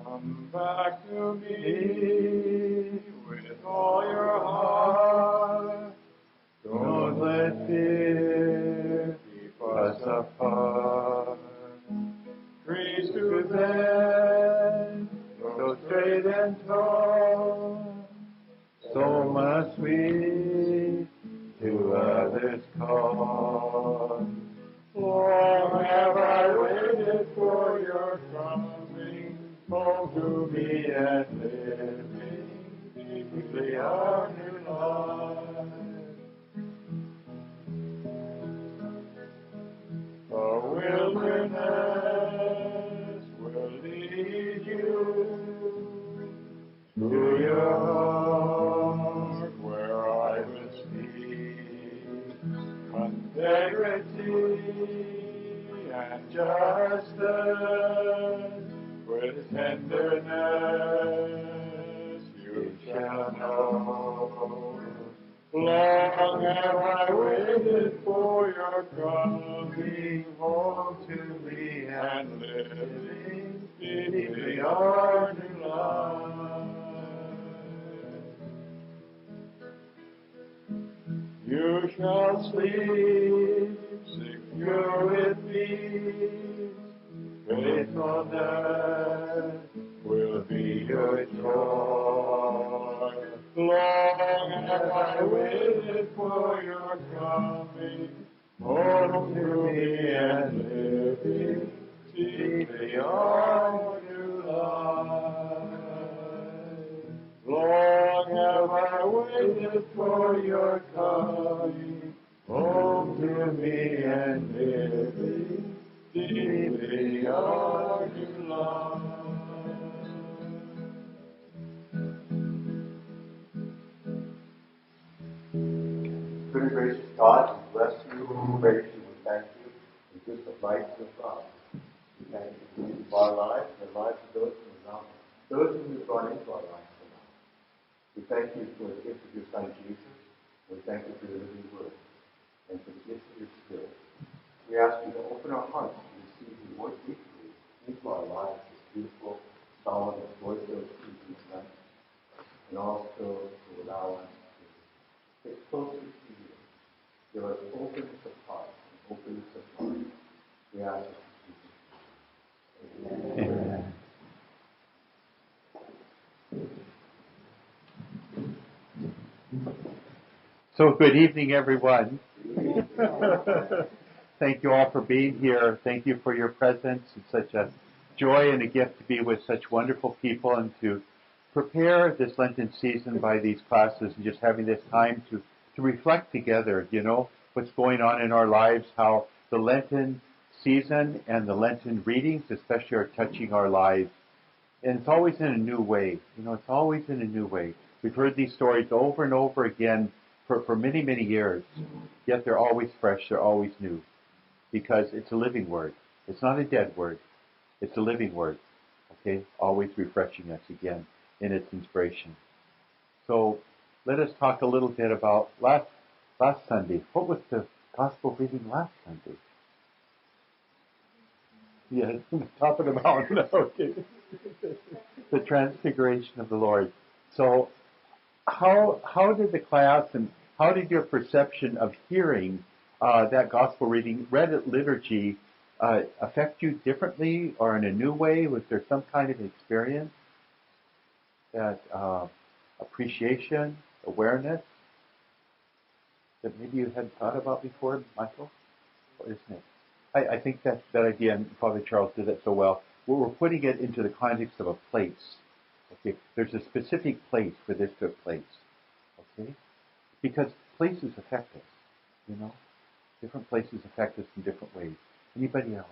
Come back to me with all your heart. Don't let fear keep us apart. Trees to bend, so straight and tall. So must we to others call. Long have I waited for your coming, home to me and living deeply our new life. The wilderness will lead you to your heart where I will speak integrity and justice with tenderness you shall know. Long have I waited for your coming home to me and living deeply our new life. You shall sleep secure with peace. Faithfulness will be your joy. Long have I waited for your coming home to me and living deeply our new life. Long have I waited for your coming home to me and living deeply our new life. Good and gracious God, we bless you, we praise you, we thank you for the gift of life and of God. We thank you for the gift of our lives and the lives of those who are now, those who have brought into our lives tonight. We thank you for the gift of your Son Jesus. We thank you for your living word and for the gift of your Spirit. We ask you to open our hearts to receive you more deeply into our lives, this beautiful, solemn, and joy-filled season tonight, and also to allow us to get closer to you. Give us openness of heart and openness of mind. We ask this in Jesus' name. Amen. So good evening, everyone. Thank you all for being here. Thank you for your presence. It's such a joy and a gift to be with such wonderful people and to prepare this Lenten season by these classes and just having this time to reflect together, what's going on in our lives, how the Lenten season and the Lenten readings especially are touching our lives. And it's always in a new way. It's always in a new way. We've heard these stories over and over again for many, many years, yet they're always fresh, they're always new, because it's a living word. It's not a dead word. It's a living word, okay? Always refreshing us again in its inspiration. So let us talk a little bit about last Sunday. What was the gospel reading last Sunday? Yes, top of the mountain. Okay. The transfiguration of the Lord. So how did the class and how did your perception of hearing that gospel reading read at liturgy affect you differently or in a new way? Was there some kind of experience that appreciation, awareness that maybe you hadn't thought about before, Michael? What is it? I think that idea, and Father Charles did that so well. We're putting it into the context of a place. Okay, there's a specific place for this to take place. Okay, because places affect us. Different places affect us in different ways. Anybody else?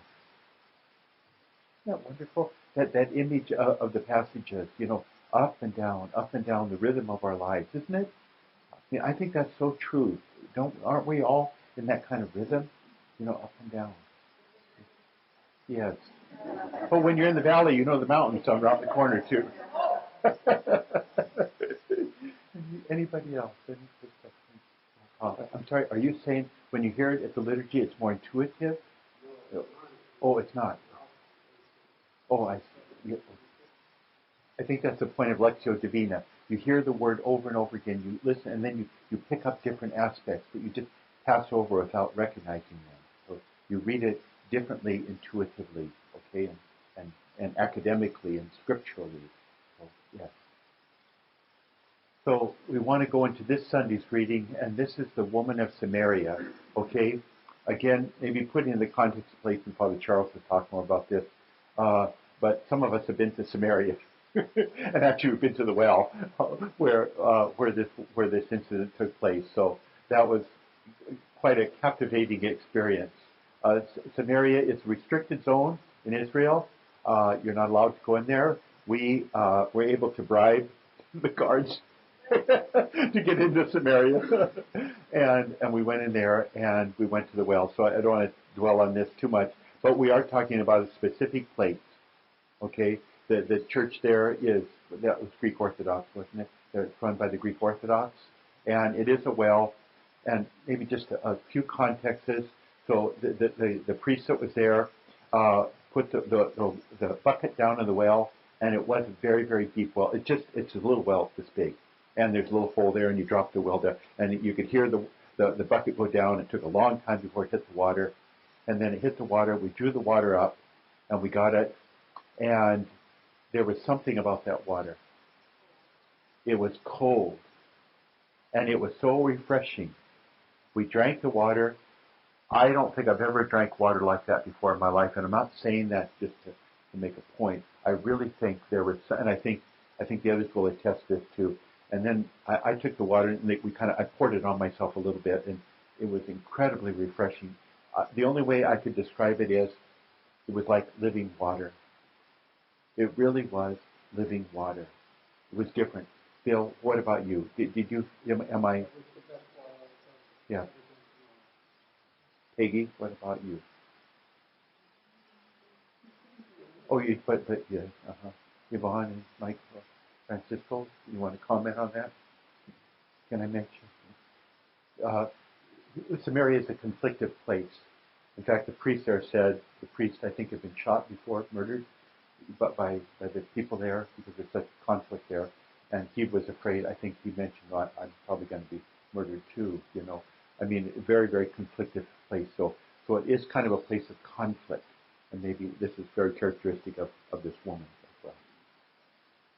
Isn't that wonderful? That image of the passages, up and down, the rhythm of our lives, isn't it? I think that's so true. Aren't we all in that kind of rhythm? Up and down. Yes. But when you're in the valley, the mountains are around the corner too. Anybody else? I'm sorry, are you saying when you hear it at the liturgy, it's more intuitive? Oh, it's not. Oh, I think that's the point of Lectio Divina. You hear the word over and over again, you listen, and then you pick up different aspects, but you just pass over without recognizing them. So you read it differently, intuitively, okay, and academically and scripturally. So, yes. So we want to go into this Sunday's reading, and this is the woman of Samaria, okay? Again, maybe putting in the context of place, and Father Charles will talk more about this, but some of us have been to Samaria, and actually we've been to the well where this incident took place. So that was quite a captivating experience. Samaria is a restricted zone in Israel. You're not allowed to go in there. We were able to bribe the guards to get into Samaria, and we went in there and we went to the well. So I don't want to dwell on this too much, but we are talking about a specific place. Okay, the church there that was Greek Orthodox, wasn't it? It's run by the Greek Orthodox, and it is a well. And maybe just a few contexts. So the priest that was there put the bucket down in the well, and it was a very, very deep well. It's a little well this big, and there's a little hole there, and you drop the well there, and you could hear the bucket go down. It took a long time before it hit the water, and then it hit the water. We drew the water up, and we got it, and there was something about that water. It was cold, and it was so refreshing. We drank the water. I don't think I've ever drank water like that before in my life, and I'm not saying that just to make a point. I really think there was, and I think the others will attest this too. And then I took the water and I poured it on myself a little bit, and it was incredibly refreshing. The only way I could describe it is, it was like living water. It really was living water. It was different. Bill, what about you? Did you? Am I? Yeah. Peggy, what about you? Oh, but yeah, Yvonne and Mike, Francisco, you want to comment on that? Can I mention? Samaria is a conflicted place. In fact, the priest there said the priest, I think, had been shot before, murdered, but by the people there because there's such conflict there, and he was afraid. I think he mentioned, well, I'm probably going to be murdered too. I mean, a very, very conflicted place. So it is kind of a place of conflict, and maybe this is very characteristic of this woman as well.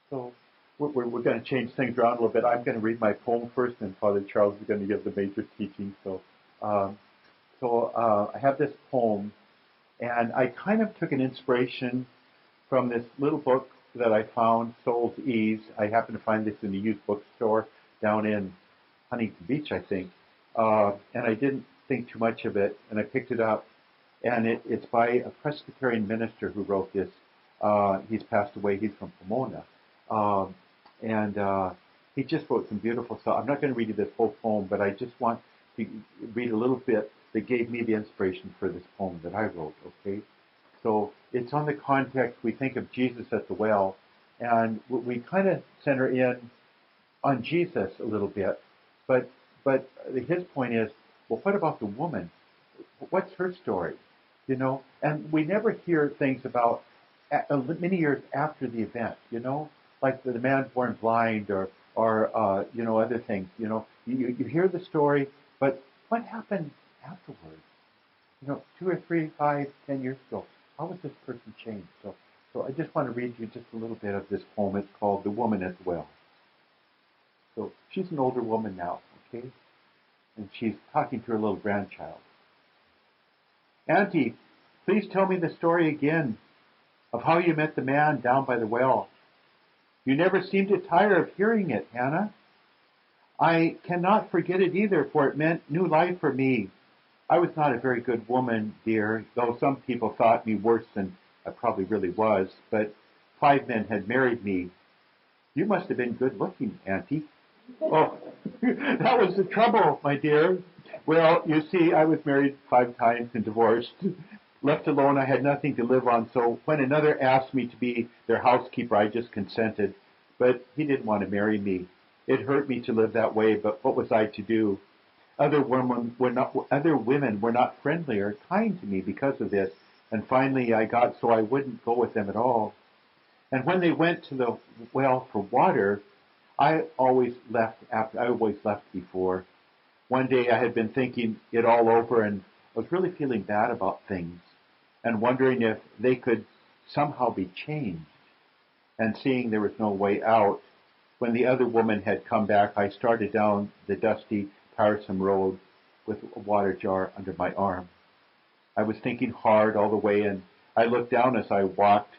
So we're going to change things around a little bit. I'm going to read my poem first, and Father Charles is going to give the major teaching. So I have this poem, and I kind of took an inspiration from this little book that I found, Soul's Ease. I happened to find this in a youth bookstore down in Huntington Beach, I think. And I didn't think too much of it, and I picked it up. And it's by a Presbyterian minister who wrote this. He's passed away. He's from Pomona. And he just wrote some beautiful stuff. I'm not going to read you this whole poem, but I just want to read a little bit that gave me the inspiration for this poem that I wrote, okay? So it's on the context, we think of Jesus at the well, and we kind of center in on Jesus a little bit, but his point is, well, what about the woman? What's her story? And we never hear things about many years after the event, like the man born blind or other things. You hear the story, but what happened afterwards? 2 or 3, 5, 10 years ago, how was this person changed? So I just want to read you just a little bit of this poem. It's called "The Woman at the Well." So she's an older woman now, okay? And she's talking to her little grandchild. "Auntie, please tell me the story again of how you met the man down by the well. You never seem to tire of hearing it, Hannah. I cannot forget it either, for it meant new life for me. I was not a very good woman, dear, though some people thought me worse than I probably really was, but 5 men had married me. You must have been good looking, Auntie." "Oh, that was the trouble, my dear. Well, you see, I was married 5 times and divorced. Left alone, I had nothing to live on, so when another asked me to be their housekeeper, I just consented. But he didn't want to marry me. It hurt me to live that way, but what was I to do? Other women were not friendly or kind to me because of this. And finally, I got so I wouldn't go with them at all. And when they went to the well for water, I always left after. I always left before. One day, I had been thinking it all over, and I was really feeling bad about things, and wondering if they could somehow be changed. And seeing there was no way out, when the other woman had come back, I started down the dusty, tiresome road with a water jar under my arm. I was thinking hard all the way, and I looked down as I walked,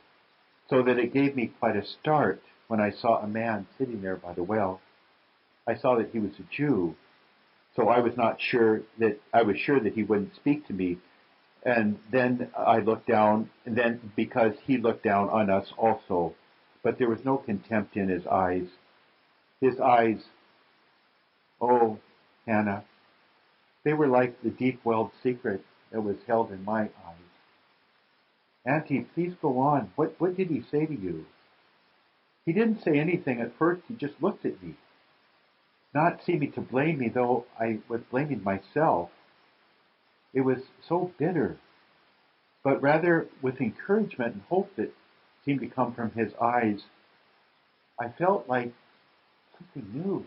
so that it gave me quite a start when I saw a man sitting there by the well. I saw that he was a Jew, so I was sure that he wouldn't speak to me. And then I looked down, and then because he looked down on us also, but there was no contempt in his eyes. His eyes, oh, Hannah, they were like the deep-welled secret that was held in my eyes. Auntie, please go on. What did he say to you? He didn't say anything at first. He just looked at me, not seeming to blame me, though I was blaming myself. It was so bitter, but rather with encouragement and hope that seemed to come from his eyes. I felt like something new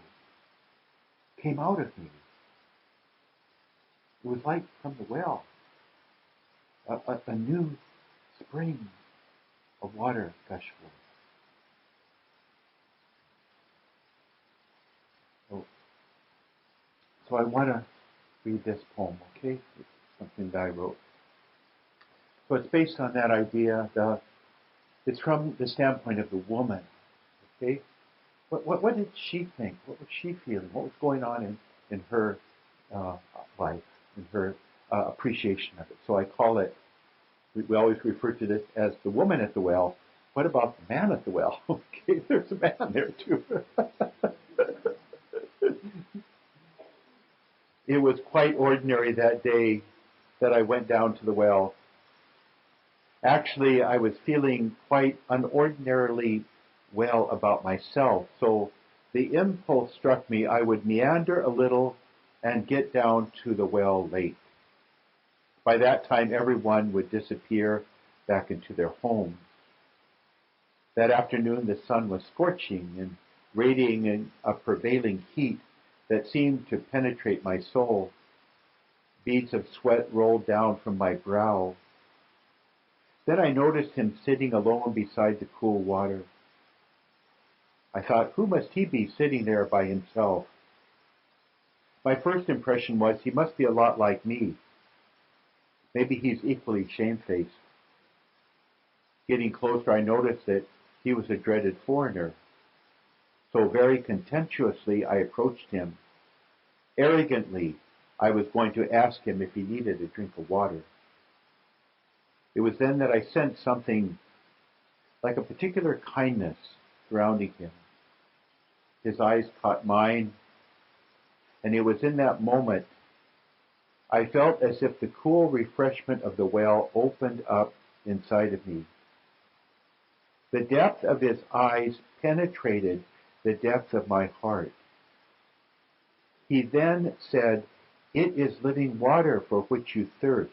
came out of me. It was like from the well, a new spring of water gushed forth. So I want to read this poem, okay? It's something that I wrote. So it's based on that idea. It's from the standpoint of the woman, okay? What did she think? What was she feeling? What was going on in her life, in her appreciation of it? So I call it, we always refer to this as the woman at the well. What about the man at the well? Okay, there's a man there too. It was quite ordinary that day that I went down to the well. Actually, I was feeling quite unordinarily well about myself, so the impulse struck me I would meander a little and get down to the well late. By that time, everyone would disappear back into their homes. That afternoon, the sun was scorching and radiating a prevailing heat that seemed to penetrate my soul. Beads of sweat rolled down from my brow. Then I noticed him sitting alone beside the cool water. I thought, who must he be sitting there by himself? My first impression was he must be a lot like me. Maybe he's equally shamefaced. Getting closer, I noticed that he was a dreaded foreigner. So very contemptuously, I approached him. Arrogantly, I was going to ask him if he needed a drink of water. It was then that I sensed something like a particular kindness surrounding him. His eyes caught mine, and it was in that moment I felt as if the cool refreshment of the well opened up inside of me. The depth of his eyes penetrated the depth of my heart. He then said, "It is living water for which you thirst."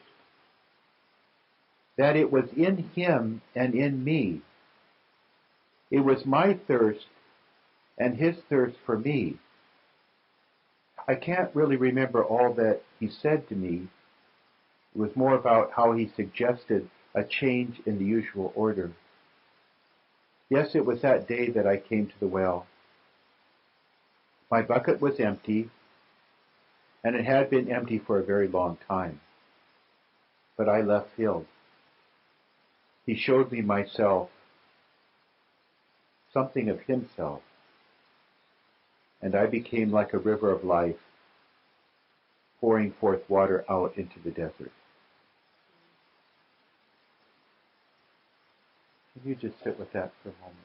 That it was in him and in me. It was my thirst and his thirst for me. I can't really remember all that he said to me. It was more about how he suggested a change in the usual order. Yes, it was that day that I came to the well. My bucket was empty, and it had been empty for a very long time. But I left filled. He showed me myself, something of himself, and I became like a river of life, pouring forth water out into the desert. Can you just sit with that for a moment?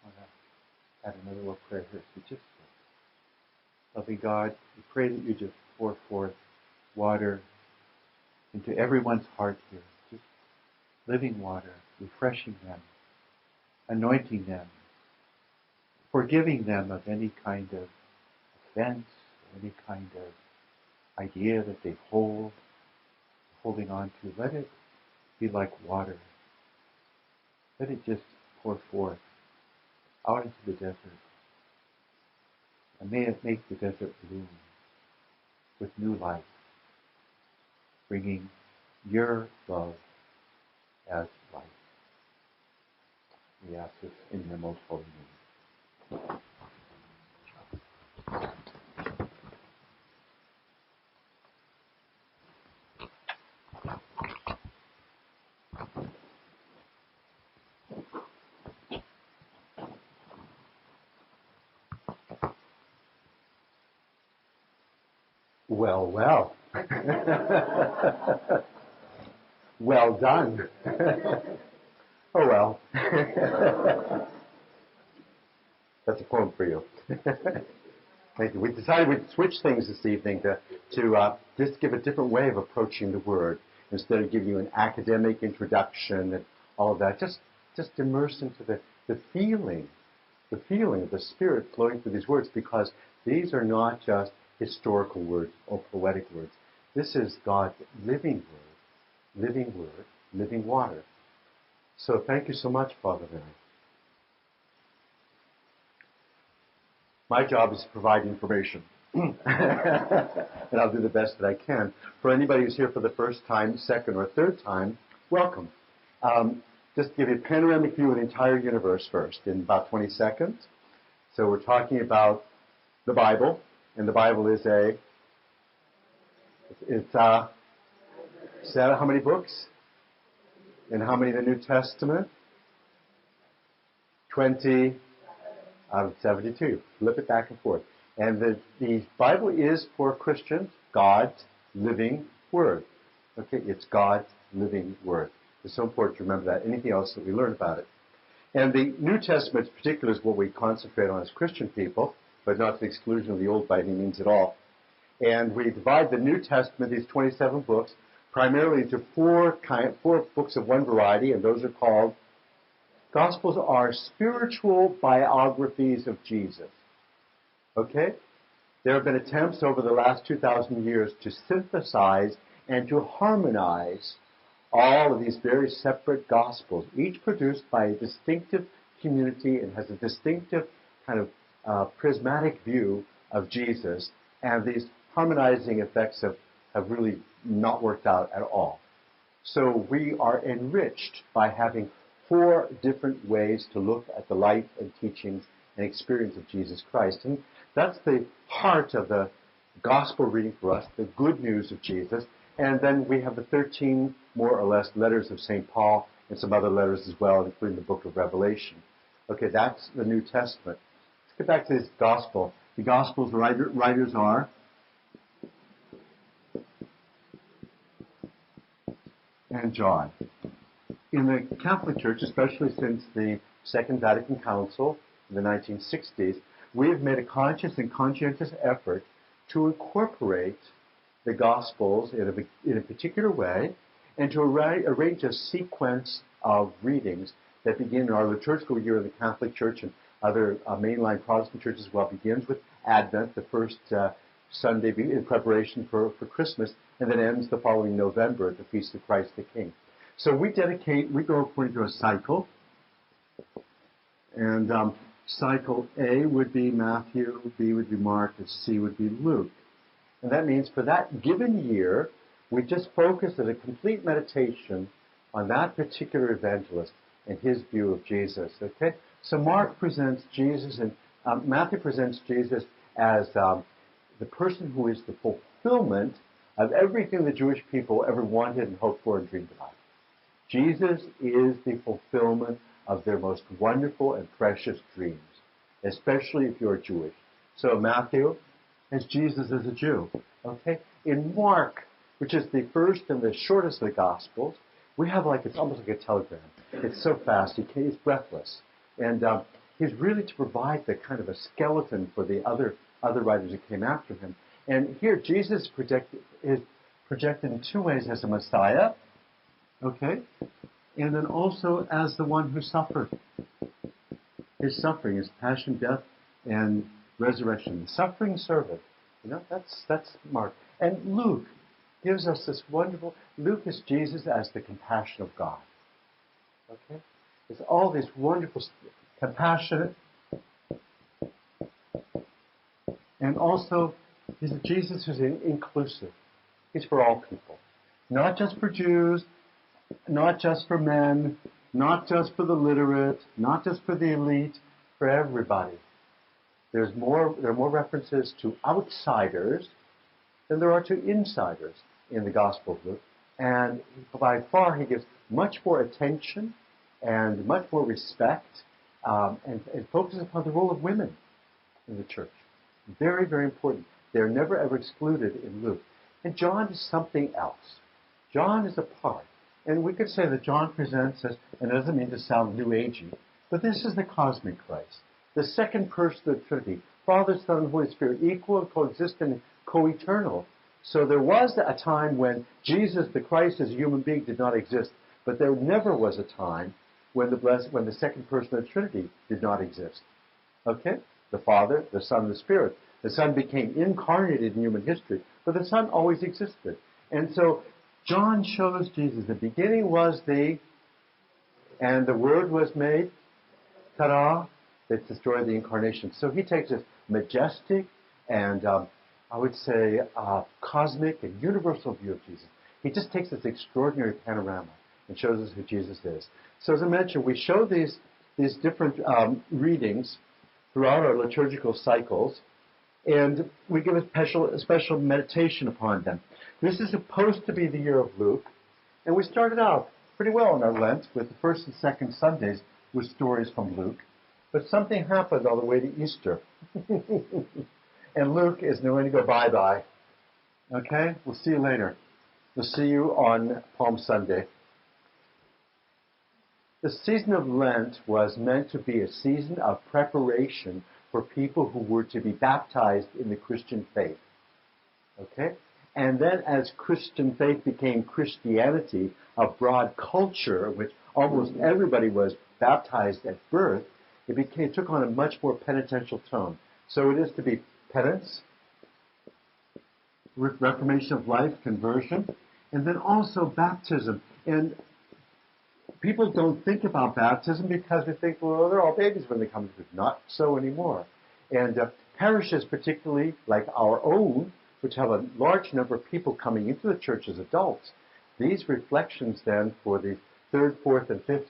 I want to add another little prayer here. So just, loving God, we pray that you just pour forth water into everyone's heart here. Just living water, refreshing them, anointing them, forgiving them of any kind of offense, any kind of idea that they holding on to. Let it be like water. Let it just pour forth out into the desert. And may it make the desert bloom with new life, bringing your love as life. We ask this in your most holy name. Well, well. Well done. Oh, well. That's a poem for you. Thank you. We decided we'd switch things this evening to just give a different way of approaching the Word. Instead of giving you an academic introduction and all of that, just immerse into the feeling of the Spirit flowing through these words, because these are not just historical words or poetic words. This is God's living word, living water. So thank you so much, Father Mary. My job is to provide information. And I'll do the best that I can. For anybody who's here for the first time, second, or third time, welcome. Just to give you a panoramic view of the entire universe first in about 20 seconds. So we're talking about the Bible, and the Bible is how many books? And how many in the New Testament? 20 out of 72. Flip it back and forth. And the Bible is, for Christians, God's living Word. Okay, it's God's living Word. It's so important to remember that. Anything else that we learn about it. And the New Testament in particular is what we concentrate on as Christian people, but not to the exclusion of the Old by any means at all. And we divide the New Testament, these 27 books, primarily into four books of one variety, and those are called Gospels are spiritual biographies of Jesus. Okay? There have been attempts over the last 2,000 years to synthesize and to harmonize all of these very separate Gospels, each produced by a distinctive community and has a distinctive kind of prismatic view of Jesus, and these harmonizing effects have really not worked out at all. So we are enriched by having four different ways to look at the life and teachings and experience of Jesus Christ. And that's the heart of the gospel reading for us, the good news of Jesus. And then we have the 13, more or less, letters of St. Paul and some other letters as well, including the book of Revelation. Okay, that's the New Testament. Let's get back to this gospel. The gospel's writers are and John. In the Catholic Church, especially since the Second Vatican Council in the 1960s, we have made a conscious and conscientious effort to incorporate the Gospels in a particular way and to arrange a sequence of readings that begin in our liturgical year in the Catholic Church, and other mainline Protestant churches as well, begins with Advent, the first Sunday in preparation for Christmas, and then ends the following November at the Feast of Christ the King. So we go according to a cycle, and cycle A would be Matthew, B would be Mark, and C would be Luke. And that means for that given year, we just focus on a complete meditation on that particular evangelist and his view of Jesus. Okay? So Mark presents Jesus, and Matthew presents Jesus as the person who is the fulfillment of everything the Jewish people ever wanted and hoped for and dreamed about. Jesus is the fulfillment of their most wonderful and precious dreams, especially if you're Jewish. So Matthew has Jesus as a Jew. Okay? In Mark, which is the first and the shortest of the Gospels, we have it's almost like a telegram. It's so fast, it's breathless. And he's really to provide the kind of a skeleton for the other writers that came after him. And here, Jesus is projected in two ways: as a Messiah, okay, and then also as the one who suffered. His suffering, his passion, death, and resurrection. The suffering servant. That's Mark. And Luke gives us this wonderful. Luke is Jesus as the compassion of God. Okay, it's all this wonderful, compassionate, and also he's a Jesus who's inclusive. He's for all people, not just for Jews, not just for men, not just for the literate, not just for the elite, for everybody. There are more references to outsiders than there are to insiders in the Gospel of Luke. And by far, he gives much more attention and much more respect and focuses upon the role of women in the church. Very, very important. They're never ever excluded in Luke. And John is something else. John is a part. And we could say that John presents us, and it doesn't mean to sound new agey, but this is the cosmic Christ, the second person of the Trinity, Father, Son, and Holy Spirit, equal and coexistent and co-eternal. So there was a time when Jesus, the Christ, as a human being, did not exist, but there never was a time when the second person of the Trinity did not exist. Okay? The Father, the Son, and the Spirit. The Son became incarnated in human history, but the Son always existed. And so John shows Jesus. The beginning was and the Word was made, ta-da, that destroyed the incarnation. So he takes this majestic and, I would say, cosmic and universal view of Jesus. He just takes this extraordinary panorama and shows us who Jesus is. So as I mentioned, we show these different readings throughout our liturgical cycles, and we give a special meditation upon them. This is supposed to be the year of Luke, and we started out pretty well in our Lent with the first and second Sundays with stories from Luke, but something happened on the way to Easter, and Luke is going to go bye-bye. Okay? We'll see you later. We'll see you on Palm Sunday. The season of Lent was meant to be a season of preparation for people who were to be baptized in the Christian faith. Okay? And then as Christian faith became Christianity, a broad culture in which almost everybody was baptized at birth, it took on a much more penitential tone. So it is to be penance, reformation of life, conversion, and then also baptism. And people don't think about baptism because they think, well, they're all babies when they come to it. Not so anymore. And parishes, particularly like our own, which have a large number of people coming into the church as adults, these reflections then for the third, fourth, and fifth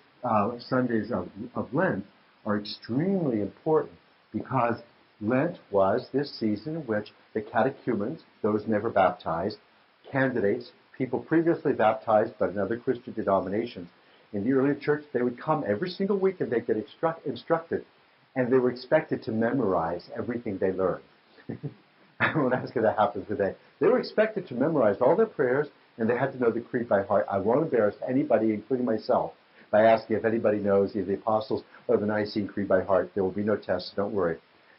Sundays of Lent are extremely important because Lent was this season in which the catechumens, those never baptized, candidates, people previously baptized but in other Christian denominations, in the early church, they would come every single week and they'd get instructed, and they were expected to memorize everything they learned. I won't ask if that happens today. They were expected to memorize all their prayers, and they had to know the creed by heart. I won't embarrass anybody, including myself, by asking if anybody knows either the Apostles' or the Nicene Creed by heart. There will be no tests, so don't worry.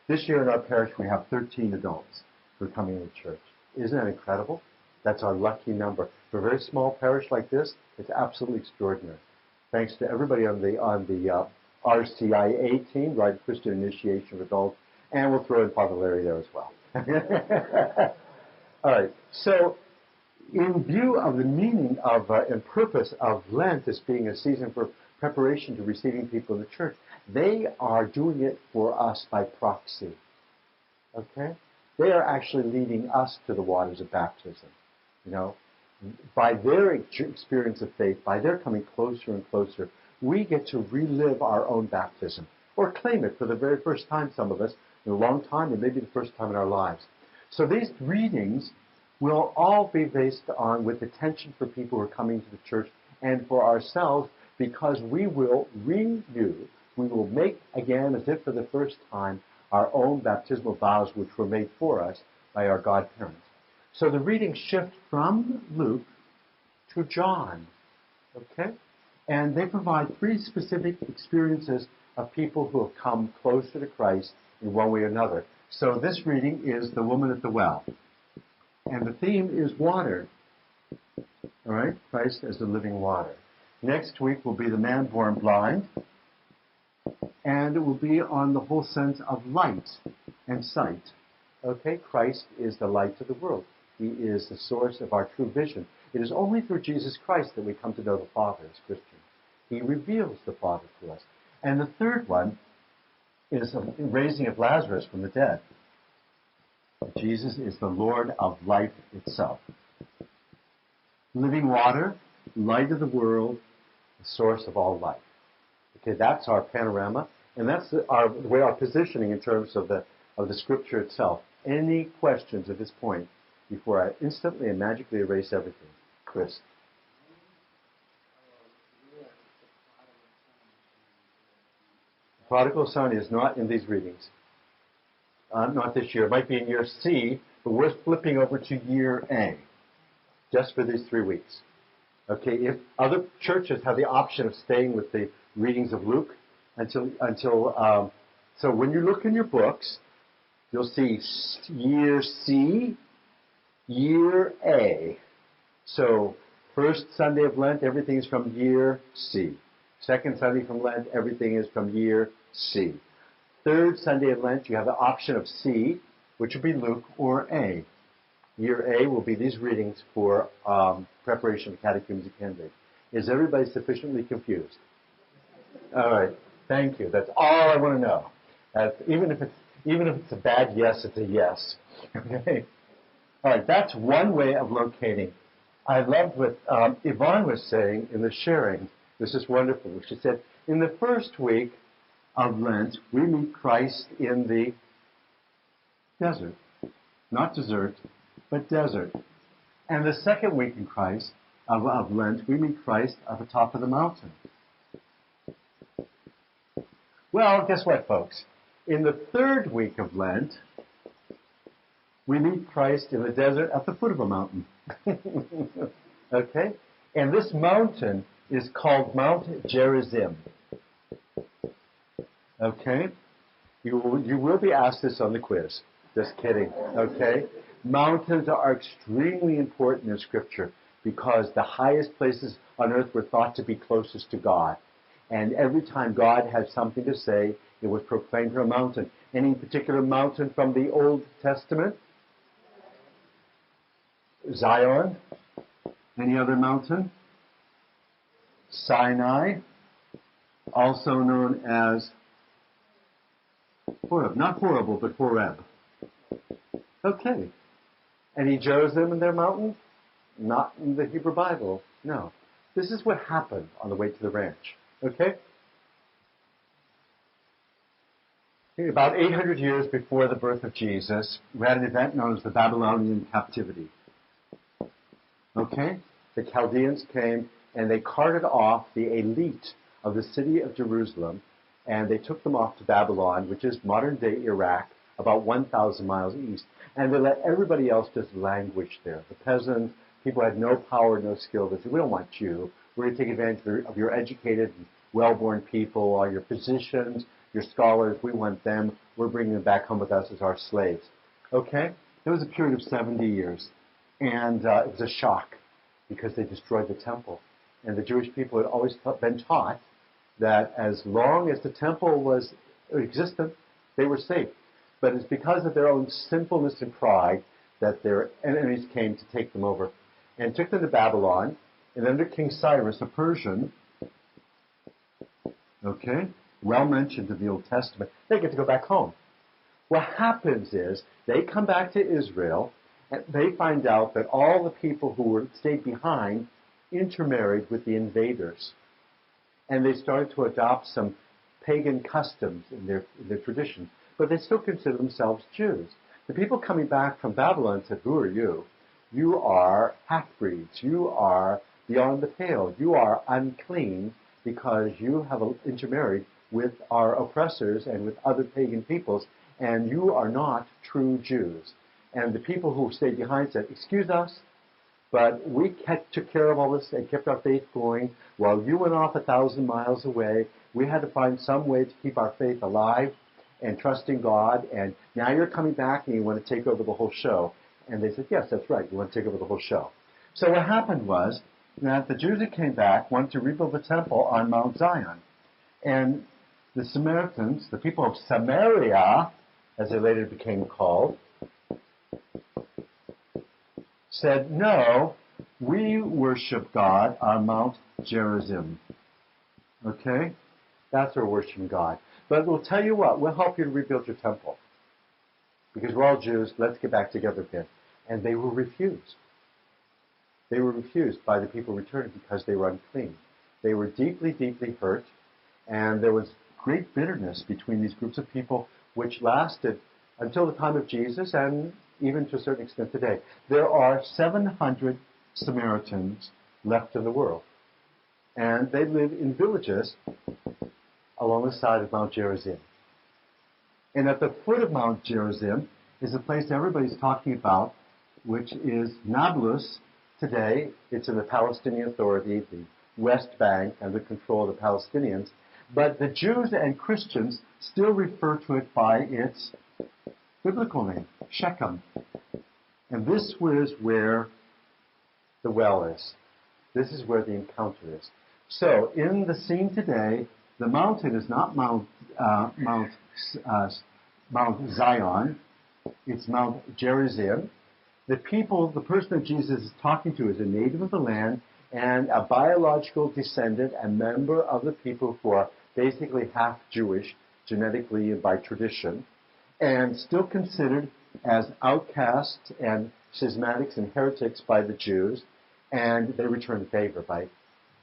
This year in our parish, we have 13 adults who are coming to church. Isn't that incredible? That's our lucky number. For a very small parish like this, it's absolutely extraordinary. Thanks to everybody on the RCIA team, Right Christian Initiation of Adults, and we'll throw in Father Larry there as well. All right. So, in view of the meaning of and purpose of Lent as being a season for preparation to receiving people in the church, they are doing it for us by proxy. Okay? They are actually leading us to the waters of baptism. You know, by their experience of faith, by their coming closer and closer, we get to relive our own baptism, or claim it for the very first time, some of us, in a long time, or maybe the first time in our lives. So these readings will all be based on with attention for people who are coming to the church and for ourselves, because we will renew, we will make again, as if for the first time, our own baptismal vows which were made for us by our godparents. So the readings shift from Luke to John, okay? And they provide three specific experiences of people who have come closer to Christ in one way or another. So this reading is the woman at the well. And the theme is water. All right? Christ as the living water. Next week will be the man born blind. And it will be on the whole sense of light and sight. Okay? Christ is the light of the world. He is the source of our true vision. It is only through Jesus Christ that we come to know the Father as Christians. He reveals the Father to us. And the third one is the raising of Lazarus from the dead. Jesus is the Lord of life itself. Living water, light of the world, the source of all life. Okay, that's our panorama, and that's our positioning in terms of the Scripture itself. Any questions at this point before I instantly and magically erase everything? Chris. The prodigal son is not in these readings. Not this year. It might be in year C, but we're flipping over to year A, just for these 3 weeks. Okay, if other churches have the option of staying with the readings of Luke until so when you look in your books, you'll see year C, year A. So first Sunday of Lent, everything is from year C. Second Sunday from Lent, everything is from year C. Third Sunday of Lent, you have the option of C, which would be Luke, or A. Year A will be these readings for preparation of catechumens candidate. Is everybody sufficiently confused? All right. Thank you. That's all I want to know. Even if it's a bad yes, it's a yes. Okay. All right. That's one way of locating. I loved what Yvonne was saying in the sharing. This is wonderful. She said, in the first week of Lent, we meet Christ in the desert. Not desert, but desert. And the second week in Christ, of Lent, we meet Christ at the top of the mountain. Well, guess what, folks? In the third week of Lent, we meet Christ in the desert at the foot of a mountain. Okay? And this mountain is called Mount Gerizim. Okay? You will be asked this on the quiz. Just kidding. Okay? Mountains are extremely important in Scripture because the highest places on earth were thought to be closest to God. And every time God had something to say, it was proclaimed from a mountain. Any particular mountain from the Old Testament? Zion. Any other mountain? Sinai, also known as Horeb. Not horrible, but Horeb. Okay. Any Gerizim in their mountain? Not in the Hebrew Bible. No. This is what happened on the way to the ranch. Okay? About 800 years before the birth of Jesus, we had an event known as the Babylonian captivity. Okay? The Chaldeans came and they carted off the elite of the city of Jerusalem, and they took them off to Babylon, which is modern-day Iraq, about 1,000 miles east. And they let everybody else just languish there. The peasants, people had no power, no skill. They said, we don't want you. We're going to take advantage of your educated and well-born people, all your physicians, your scholars. We want them. We're bringing them back home with us as our slaves. Okay? It was a period of 70 years. And it was a shock because they destroyed the temple. And the Jewish people had always been taught that as long as the temple was existent, they were safe. But it's because of their own sinfulness and pride that their enemies came to take them over and took them to Babylon. And under King Cyrus, a Persian, okay, well mentioned in the Old Testament, they get to go back home. What happens is they come back to Israel and they find out that all the people who stayed behind intermarried with the invaders. And they started to adopt some pagan customs in their traditions. But they still consider themselves Jews. The people coming back from Babylon said, who are you? You are half-breeds. You are beyond the pale. You are unclean because you have intermarried with our oppressors and with other pagan peoples, and you are not true Jews. And the people who stayed behind said, excuse us, but we took care of all this and kept our faith going while you went off 1,000 miles away. We had to find some way to keep our faith alive and trusting God, and now you're coming back and you want to take over the whole show. And they said, yes, that's right, you want to take over the whole show. So what happened was, that the Jews that came back wanted to rebuild the temple on Mount Zion. And the Samaritans, the people of Samaria, as they later became called, said, no, we worship God on Mount Gerizim. Okay? That's our worshiping God. But we'll tell you what, we'll help you to rebuild your temple. Because we're all Jews, let's get back together again. And they were refused. They were refused by the people returning because they were unclean. They were deeply, deeply hurt, and there was great bitterness between these groups of people, which lasted until the time of Jesus and even to a certain extent today. There are 700 Samaritans left in the world, and they live in villages along the side of Mount Gerizim. And at the foot of Mount Gerizim is a place everybody's talking about, which is Nablus. Today, it's in the Palestinian Authority, the West Bank, under control of the Palestinians. But the Jews and Christians still refer to it by its biblical name, Shechem. And this is where the well is. This is where the encounter is. So, in the scene today, the mountain is not Mount Zion. It's Mount Gerizim. The person that Jesus is talking to is a native of the land and a biological descendant and member of the people who are basically half Jewish, genetically and by tradition, and still considered as outcasts and schismatics and heretics by the Jews, and they return favor by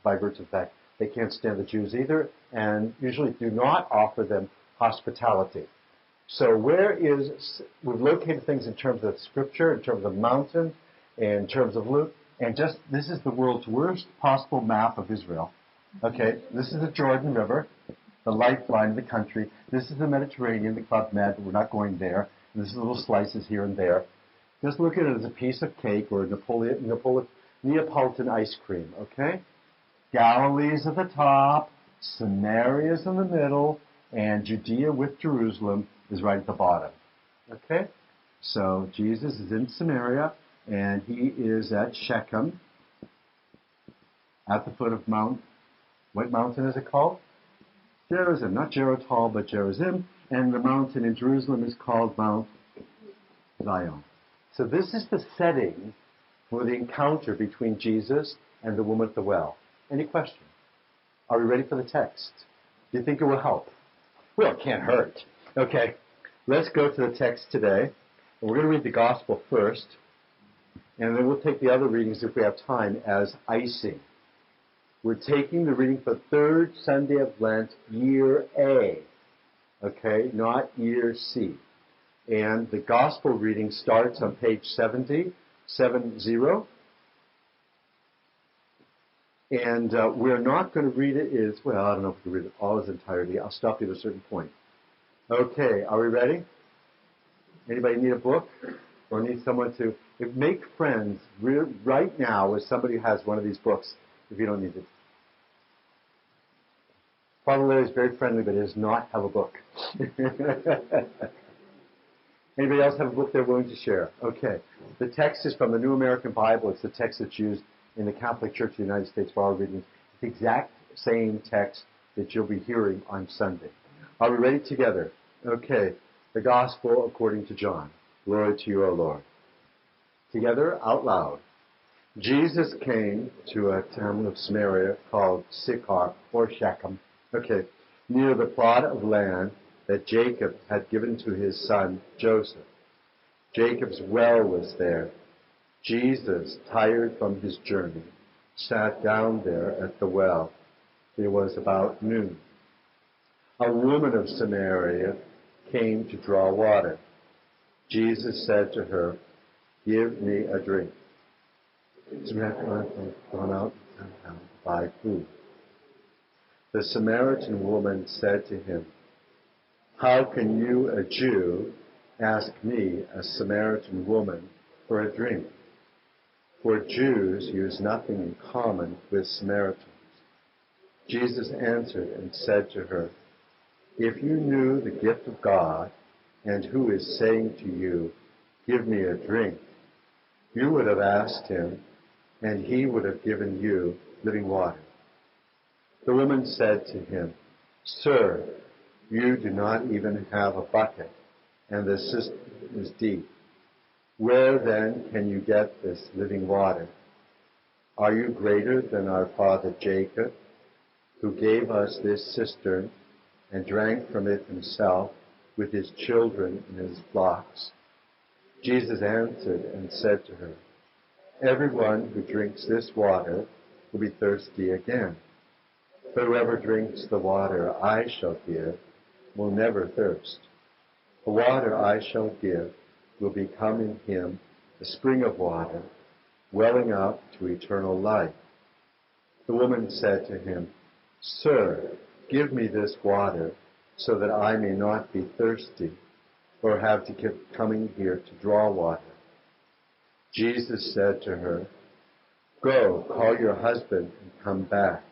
virtue of the fact they can't stand the Jews either, and usually do not offer them hospitality. So we've located things in terms of Scripture, in terms of mountain, in terms of Luke, and this is the world's worst possible map of Israel. Okay, this is the Jordan River, the lifeline of the country. This is the Mediterranean, the Club Med, but we're not going there. And this is little slices here and there. Just look at it as a piece of cake or Neapolitan ice cream, okay? Galilee's at the top, Samaria's in the middle, and Judea with Jerusalem is right at the bottom. Okay? So Jesus is in Samaria, and he is at Shechem, at the foot of what mountain is it called? Gerizim, not Geritol, but Gerizim, and the mountain in Jerusalem is called Mount Zion. So this is the setting for the encounter between Jesus and the woman at the well. Any question? Are we ready for the text? Do you think it will help? Well, it can't hurt. Okay, let's go to the text today. And we're going to read the gospel first, and then we'll take the other readings if we have time as icing. We're taking the reading for third Sunday of Lent, year A. Okay, not year C. And the gospel reading starts on page 70. And we're not going to read it I don't know if we can read it all in its entirety. I'll stop you at a certain point. Okay, are we ready? Anybody need a book? Or need someone to make friends right now with somebody who has one of these books if you don't need it. Father Larry is very friendly, but he does not have a book. Anybody else have a book they're willing to share? Okay. The text is from the New American Bible. It's the text that's used in the Catholic Church of the United States for our reading. It's the exact same text that you'll be hearing on Sunday. Are we ready together? Okay. The Gospel according to John. Glory to you, O Lord. Together, out loud. Jesus came to a town of Samaria called Sychar, or Shechem, near the plot of land that Jacob had given to his son Joseph. Jacob's well was there. Jesus, tired from his journey, sat down there at the well. It was about noon. A woman of Samaria came to draw water. Jesus said to her, "Give me a drink." Samaritans had gone out to buy food. The Samaritan woman said to him, "How can you, a Jew, ask me, a Samaritan woman, for a drink?" For Jews use nothing in common with Samaritans. Jesus answered and said to her, "If you knew the gift of God and who is saying to you, 'Give me a drink,' you would have asked him, and he would have given you living water." The woman said to him, "Sir, you do not even have a bucket, and the cistern is deep. Where then can you get this living water? Are you greater than our father Jacob, who gave us this cistern and drank from it himself with his children and his flocks?" Jesus answered and said to her, "Everyone who drinks this water will be thirsty again. But whoever drinks the water I shall give will never thirst. The water I shall give will become in him a spring of water, welling up to eternal life." The woman said to him, "Sir, give me this water so that I may not be thirsty or have to keep coming here to draw water." Jesus said to her, "Go, call your husband and come back."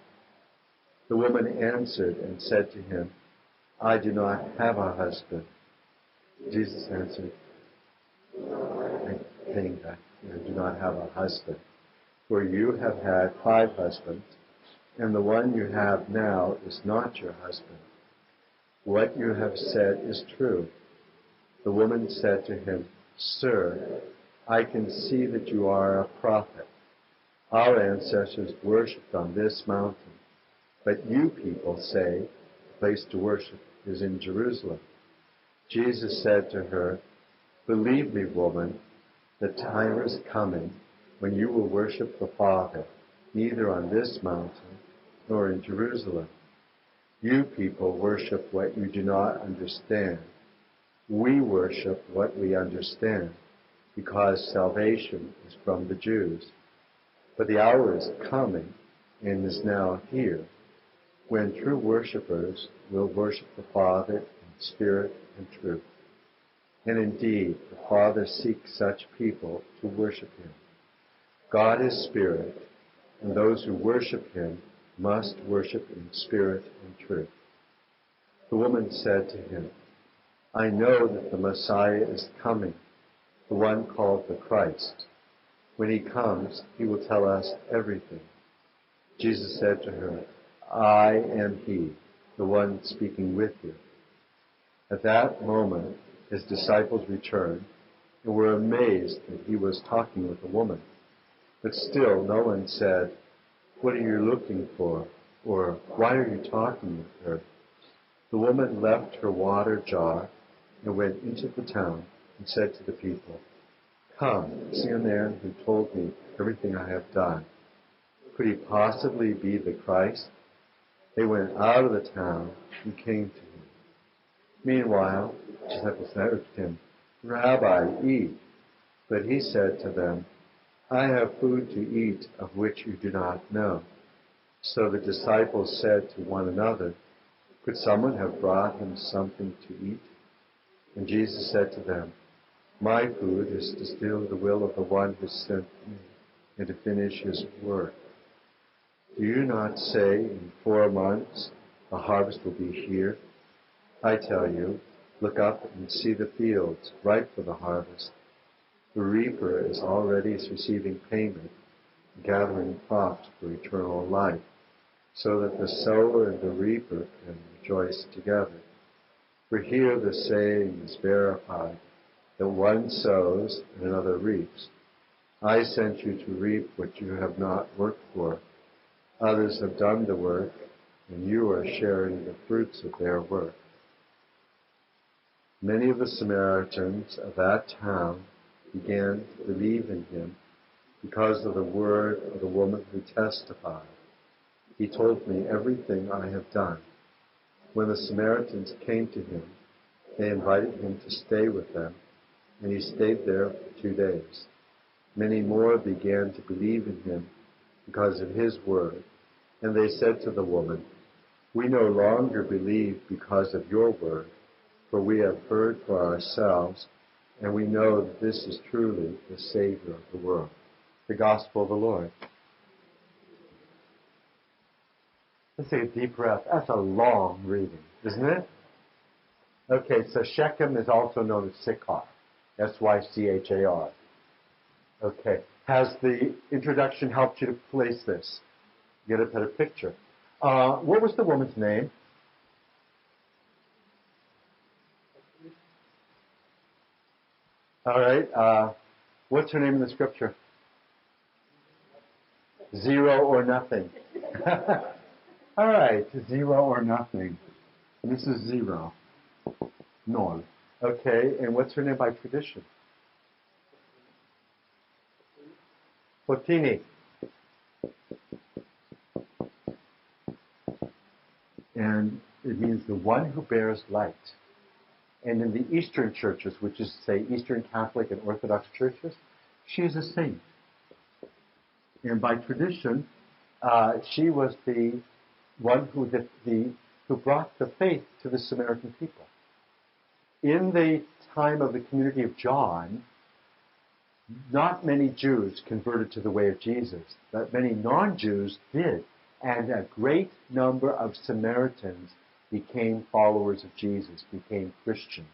The woman answered and said to him, "I do not have a husband." Jesus answered, saying that you do not have a husband, for you have had 5 husbands, and the one you have now is not your husband. What you have said is true. The woman said to him, "Sir, I can see that you are a prophet. Our ancestors worshipped on this mountain, but you people say the place to worship is in Jerusalem." Jesus said to her, "Believe me, woman, the time is coming when you will worship the Father, neither on this mountain nor in Jerusalem. You people worship what you do not understand. We worship what we understand, because salvation is from the Jews. But the hour is coming, and is now here, when true worshippers will worship the Father in spirit and truth. And indeed, the Father seeks such people to worship him. God is spirit, and those who worship him must worship in spirit and truth." The woman said to him, "I know that the Messiah is coming, the one called the Christ. When he comes, he will tell us everything." Jesus said to her, "I am he, the one speaking with you." At that moment, his disciples returned and were amazed that he was talking with a woman. But still no one said, "What are you looking for?" or "Why are you talking with her?" The woman left her water jar and went into the town and said to the people, "Come, see a man who told me everything I have done. Could he possibly be the Christ?" They went out of the town and came to him. Meanwhile, the disciples said to him, "Rabbi, eat." But he said to them, "I have food to eat of which you do not know." So the disciples said to one another, "Could someone have brought him something to eat?" And Jesus said to them, "My food is to do the will of the one who sent me and to finish his work. Do you not say in 4 months the harvest will be here? I tell you, look up and see the fields ripe for the harvest. The reaper is already receiving payment, gathering crops for eternal life, so that the sower and the reaper can rejoice together. For here the saying is verified, that one sows and another reaps. I sent you to reap what you have not worked for. Others have done the work, and you are sharing the fruits of their work." Many of the Samaritans of that town began to believe in him because of the word of the woman who testified, "He told me everything I have done." When the Samaritans came to him, they invited him to stay with them, and he stayed there for 2 days. Many more began to believe in him because of his word, and they said to the woman, "We no longer believe because of your word, for we have heard for ourselves, and we know that this is truly the Savior of the world." The Gospel of the Lord. Let's take a deep breath. That's a long reading, isn't it? Okay, so Shechem is also known as Sychar. Sychar. Okay, Has the introduction helped you to place this? Get a better picture. What was the woman's name? All right. What's her name in the scripture? Zero or nothing. All right. Zero or nothing. This is zero. None. Okay. And what's her name by tradition? Fotini. And it means the one who bears light. And in the Eastern churches, which is, say, Eastern Catholic and Orthodox churches, she is a saint. And by tradition, she was the one who brought the faith to the Samaritan people. In the time of the community of John, not many Jews converted to the way of Jesus, but many non-Jews did. And a great number of Samaritans became followers of Jesus, became Christians.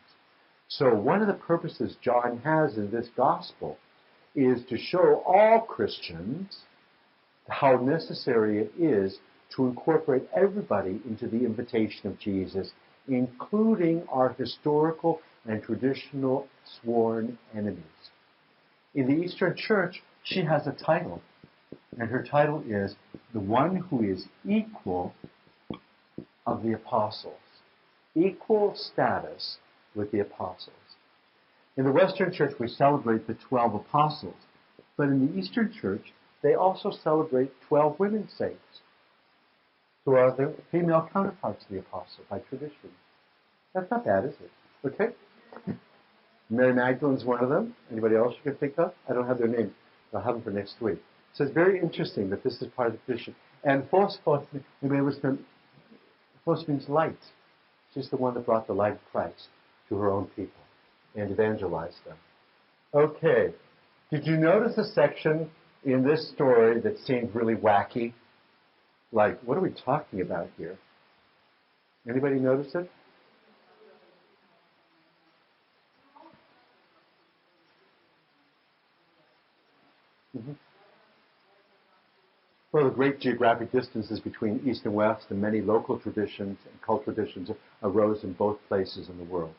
So one of the purposes John has in this gospel is to show all Christians how necessary it is to incorporate everybody into the invitation of Jesus, including our historical and traditional sworn enemies. In the Eastern Church, she has a title, and her title is the one who is equal of the apostles. Equal status with the apostles. In the Western Church, we celebrate the 12 apostles, but in the Eastern Church, they also celebrate 12 women saints, who are the female counterparts of the apostle by tradition. That's not bad, is it? Okay? Mary Magdalene's one of them. Anybody else you can think of? I don't have their name. I'll have them for next week. So it's very interesting that this is part of the tradition. And Phos means light. She's the one that brought the light of Christ to her own people and evangelized them. Okay. Did you notice a section in this story that seemed really wacky? Like, what are we talking about here? Anybody notice it? Mm-hmm. Well, the great geographic distances between East and West and many local traditions and cultural traditions arose in both places in the world.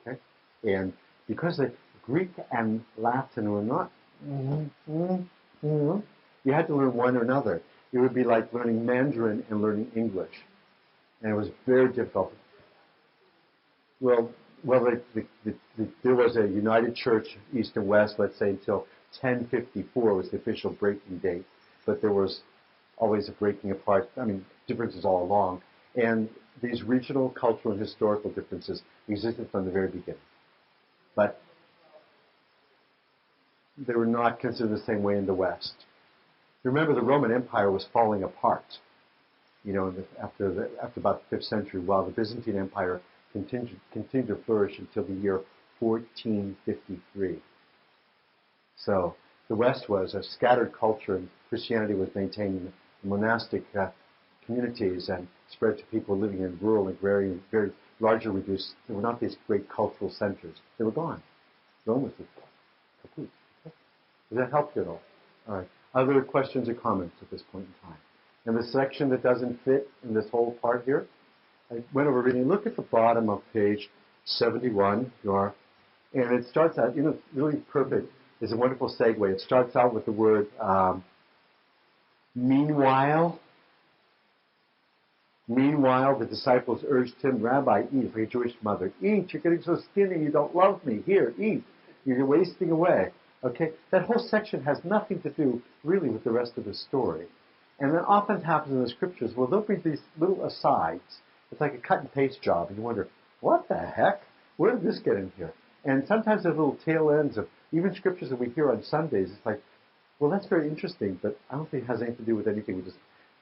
Okay? And because the Greek and Latin were not, you had to learn one or another. It would be like learning Mandarin and learning English. And it was very difficult. Well, there was a united church, East and West, let's say until 1054 was the official breaking date. But there was always a breaking apart, differences all along. And these regional, cultural, and historical differences existed from the very beginning. But they were not considered the same way in the West. Remember, the Roman Empire was falling apart, after about the 5th century, while the Byzantine Empire continued to flourish until the year 1453. So the West was a scattered culture, and Christianity was maintained in monastic communities and spread to people living in rural, agrarian, very largely reduced. There were not these great cultural centers. They were gone. Rome was kaput. Does that help you at all? All right. Other questions or comments at this point in time? And the section that doesn't fit in this whole part here, I went over reading. Look at the bottom of page 71, and it starts out, really perfect. It's a wonderful segue. It starts out with the word meanwhile. Meanwhile, the disciples urged him, Rabbi, eat. For a Jewish mother, eat. You're getting so skinny. You don't love me. Here, eat. You're wasting away. Okay? That whole section has nothing to do really with the rest of the story. And then often happens in the scriptures, well, there'll be these little asides. It's like a cut and paste job. And you wonder, what the heck? Where did this get in here? And sometimes there's little tail ends of even scriptures that we hear on Sundays. It's like, well, that's very interesting, but I don't think it has anything to do with anything.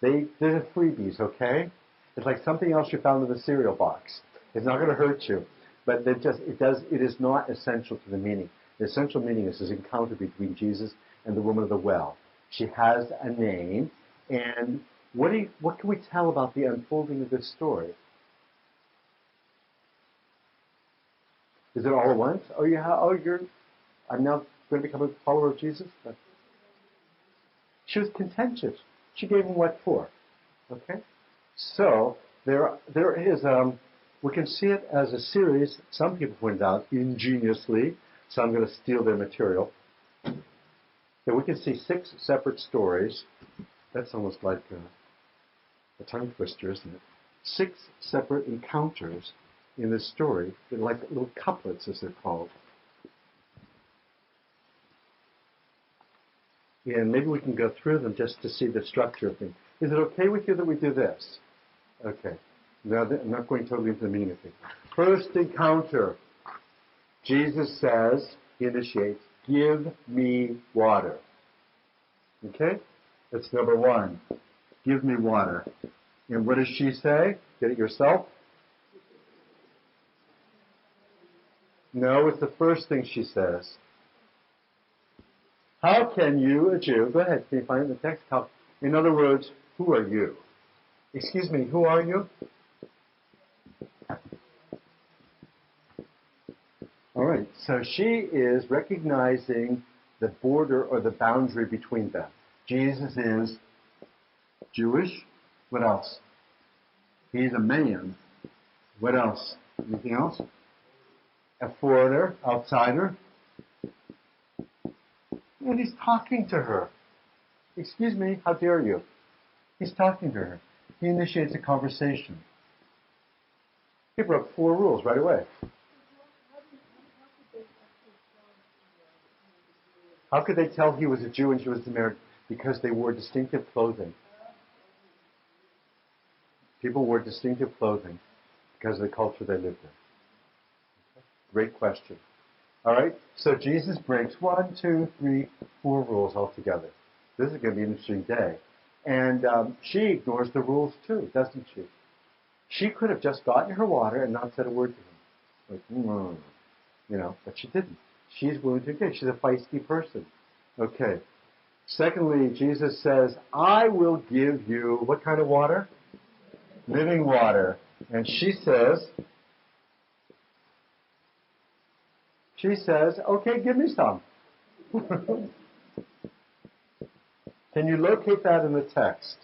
They're freebies, okay? It's like something else you found in the cereal box. It's not going to hurt you, but it is not essential to the meaning. The essential meaning is this encounter between Jesus and the woman of the well. She has a name, and what can we tell about the unfolding of this story? Is it all at once? I'm now going to become a follower of Jesus? She was contentious. She gave him what for. Okay? So, there is, we can see it as a series, some people point out, ingeniously, so I'm going to steal their material, that we can see 6 separate stories. That's almost like a tongue twister, isn't it? 6 separate encounters in this story. They're like little couplets, as they're called. And maybe we can go through them just to see the structure of things. Is it okay with you that we do this? Okay. Now, I'm not going totally into the meaning of things. First encounter. Jesus says, he initiates, give me water. Okay? That's number 1. Give me water. And what does she say? Get it yourself? No, it's the first thing she says. How can you, a Jew, go ahead, can you find it in the text? In other words, who are you? Excuse me, who are you? All right, so she is recognizing the border or the boundary between them. Jesus is Jewish. What else? He's a man. What else? Anything else? A foreigner, outsider. And he's talking to her. Excuse me, how dare you? He's talking to her. He initiates a conversation. He broke 4 rules right away. How could they tell he was a Jew and she was a Samaritan? Because they wore distinctive clothing. People wore distinctive clothing because of the culture they lived in. Great question. All right, so Jesus breaks 1, 2, 3, 4 rules altogether. This is going to be an interesting day. And she ignores the rules too, doesn't she? She could have just gotten her water and not said a word to him. Like, but she didn't. She's willing to engage. She's a feisty person. Okay. Secondly, Jesus says, I will give you what kind of water? Living water. And she says, okay, give me some. Can you locate that in the text?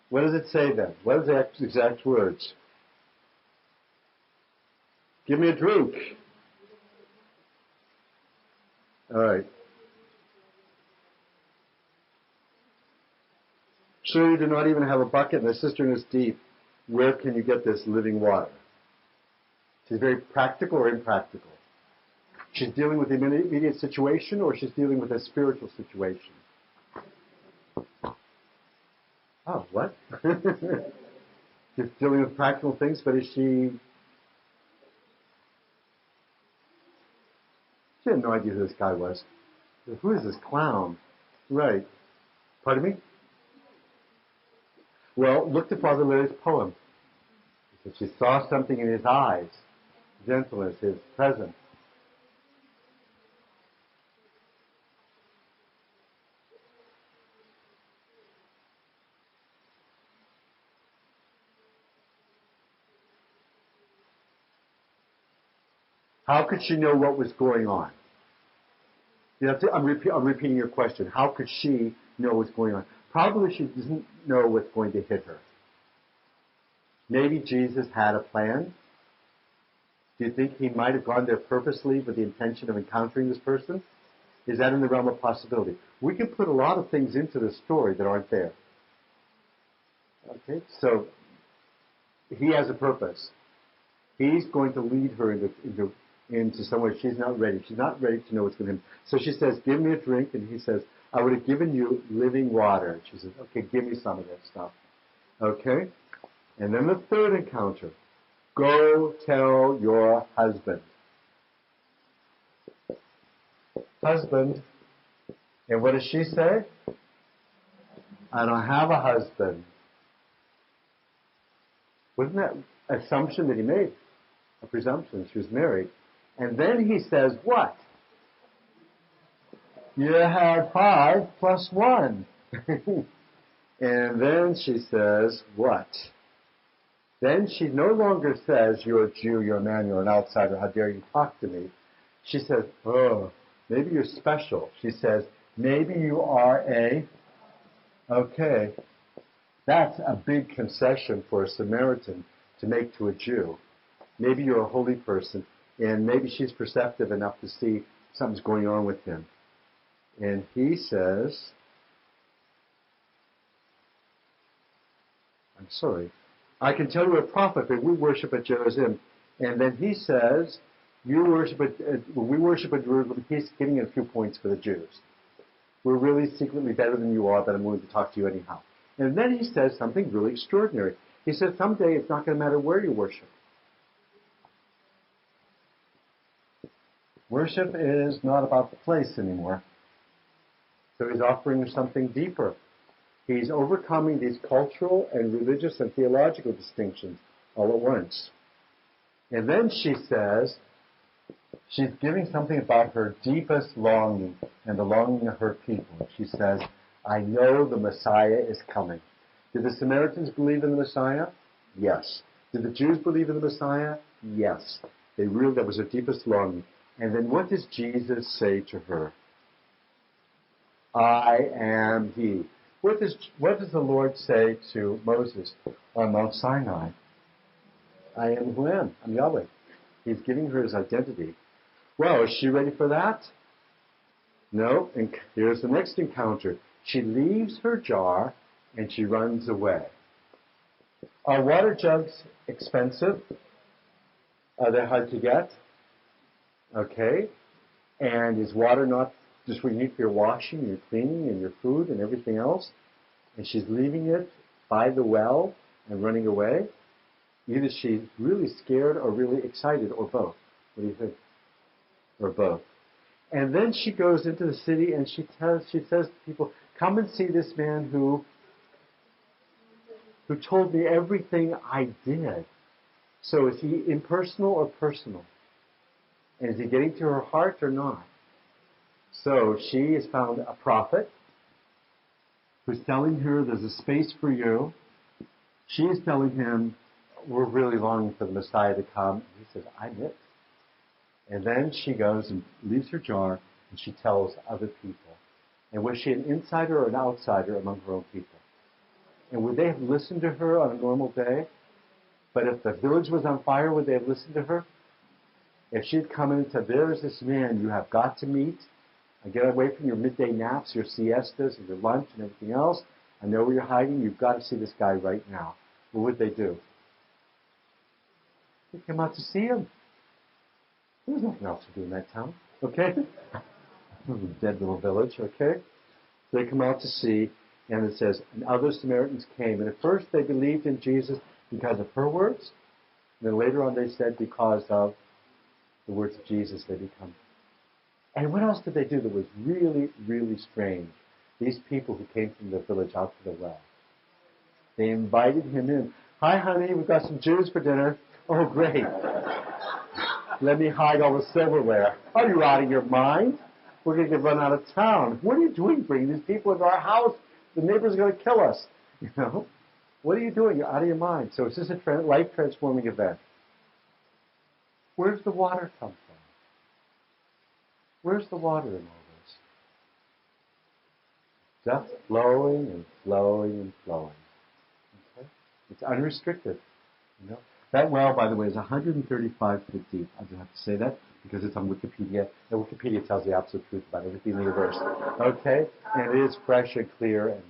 What does it say then? What are the exact words? Give me a drink. All right. Sure, you do not even have a bucket and the cistern is deep. Where can you get this living water? She's very practical or impractical. She's dealing with the immediate situation or she's dealing with a spiritual situation? Oh, what? She's dealing with practical things, but is she... She had no idea who this guy was. Who is this clown? Right. Pardon me? Well, look to Father Larry's poem. She saw something in his eyes, gentleness, his presence. How could she know what was going on? I'm repeating your question. How could she know what's going on? Probably she doesn't know what's going to hit her. Maybe Jesus had a plan. Do you think he might have gone there purposely with the intention of encountering this person? Is that in the realm of possibility? We can put a lot of things into the story that aren't there. Okay, so he has a purpose. He's going to lead her into somewhere she's not ready. She's not ready to know what's going to happen. So she says, give me a drink. And he says, I would have given you living water. She says, okay, give me some of that stuff. Okay? And then the third encounter. Go tell your husband. Husband. And what does she say? I don't have a husband. Wasn't that assumption that he made? A presumption. She was married. And then he says, what? You had 5 plus 1. And then she says, what? Then she no longer says, you're a Jew, you're a man, you're an outsider, how dare you talk to me? She says, oh, maybe you're special. She says, maybe you are a Okay, that's a big concession for a Samaritan to make to a Jew. Maybe you're a holy person, and maybe she's perceptive enough to see something's going on with him. And he says, I'm sorry, I can tell you a prophet that we worship at Jerusalem. And then he says, you worship we worship at Jerusalem. He's getting a few points for the Jews. We're really secretly better than you are, but I'm willing to talk to you anyhow. And then he says something really extraordinary. He says, someday it's not going to matter where you worship. Worship is not about the place anymore. So he's offering something deeper. He's overcoming these cultural and religious and theological distinctions all at once. And then she says, she's giving something about her deepest longing and the longing of her people. She says, I know the Messiah is coming. Did the Samaritans believe in the Messiah? Yes. Did the Jews believe in the Messiah? Yes. They really, that was their deepest longing. And then what does Jesus say to her? I am He. What does the Lord say to Moses on Mount Sinai? I am who am. I'm Yahweh. He's giving her his identity. Well, is she ready for that? No. And here's the next encounter. She leaves her jar and she runs away. Are water jugs expensive? Are they hard to get? Okay. And is water not just what you need for your washing, your cleaning, and your food and everything else? And she's leaving it by the well and running away? Either she's really scared or really excited, or both. What do you think? Or both. And then she goes into the city and she says to people, come and see this man who told me everything I did. So is he impersonal or personal? And is he getting to her heart or not? So she has found a prophet who's telling her there's a space for you. She is telling him, we're really longing for the Messiah to come. And he says, I'm it. And then she goes and leaves her jar and she tells other people. And was she an insider or an outsider among her own people? And would they have listened to her on a normal day? But if the village was on fire, would they have listened to her? If she had come in and said, there's this man you have got to meet, and get away from your midday naps, your siestas, and your lunch and everything else. I know where you're hiding. You've got to see this guy right now. What would they do? They'd come out to see him. There was nothing else to do in that town. Okay? Dead little village. Okay? They come out to see, and it says, and other Samaritans came. And at first they believed in Jesus because of her words. And then later on they said because of the words of Jesus they become. And what else did they do that was really, really strange? These people who came from the village out to the well. They invited him in. Hi, honey, we've got some Jews for dinner. Oh, great. Let me hide all the silverware. Are you out of your mind? We're going to get run out of town. What are you doing bringing these people into our house? The neighbors are going to kill us. You know? What are you doing? You're out of your mind. So it's just a life-transforming event. Where does the water come from? Where's the water in all this? Just flowing and flowing and flowing. Okay? It's unrestricted. You know? That well, by the way, is 135 feet deep. I just have to say that because it's on Wikipedia. And Wikipedia tells the absolute truth about everything in the universe. Okay? And it is fresh and clear and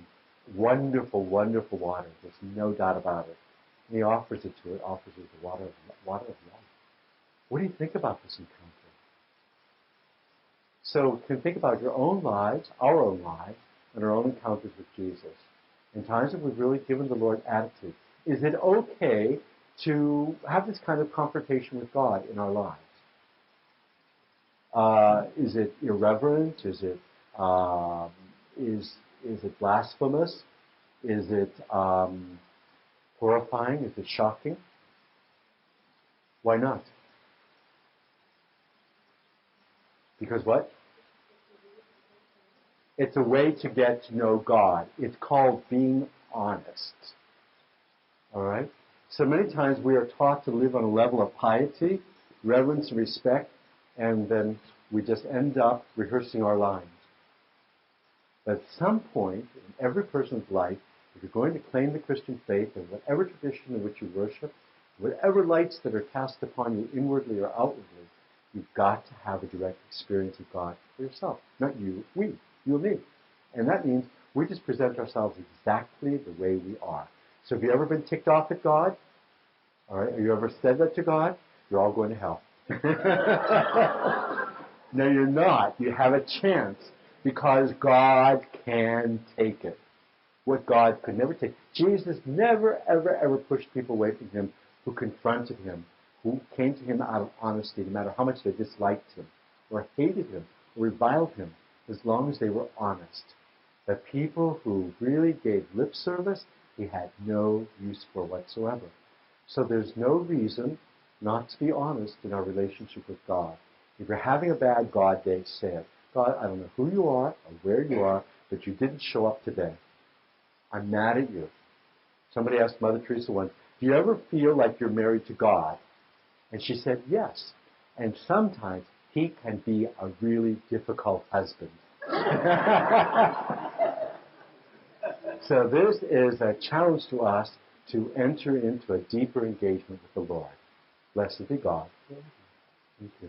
wonderful, wonderful water. There's no doubt about it. And he offers it to it, offers it the water of life. What do you think about this encounter? So you can think about your own lives, our own lives, and our own encounters with Jesus. In times that we've really given the Lord attitude. Is it okay to have this kind of confrontation with God in our lives? Is it irreverent? Is it blasphemous? Is it horrifying? Is it shocking? Why not? Because what? It's a way to get to know God. It's called being honest. All right? So many times we are taught to live on a level of piety, reverence, and respect, and then we just end up rehearsing our lines. But at some point in every person's life, if you're going to claim the Christian faith in whatever tradition in which you worship, whatever lights that are cast upon you inwardly or outwardly, you've got to have a direct experience of God for yourself. Not you, we, you and me. And that means we just present ourselves exactly the way we are. So have you ever been ticked off at God? All right, have you ever said that to God? You're all going to hell. No, you're not. You have a chance because God can take it. What God could never take. Jesus never, ever, ever pushed people away from him who confronted him, who came to him out of honesty, no matter how much they disliked him, or hated him, or reviled him, as long as they were honest. The people who really gave lip service, he had no use for whatsoever. So there's no reason not to be honest in our relationship with God. If you're having a bad God day, say it. God, I don't know who you are or where you are, but you didn't show up today. I'm mad at you. Somebody asked Mother Teresa once, do you ever feel like you're married to God? And she said, yes. And sometimes he can be a really difficult husband. So this is a challenge to us to enter into a deeper engagement with the Lord. Blessed be God. Thank you.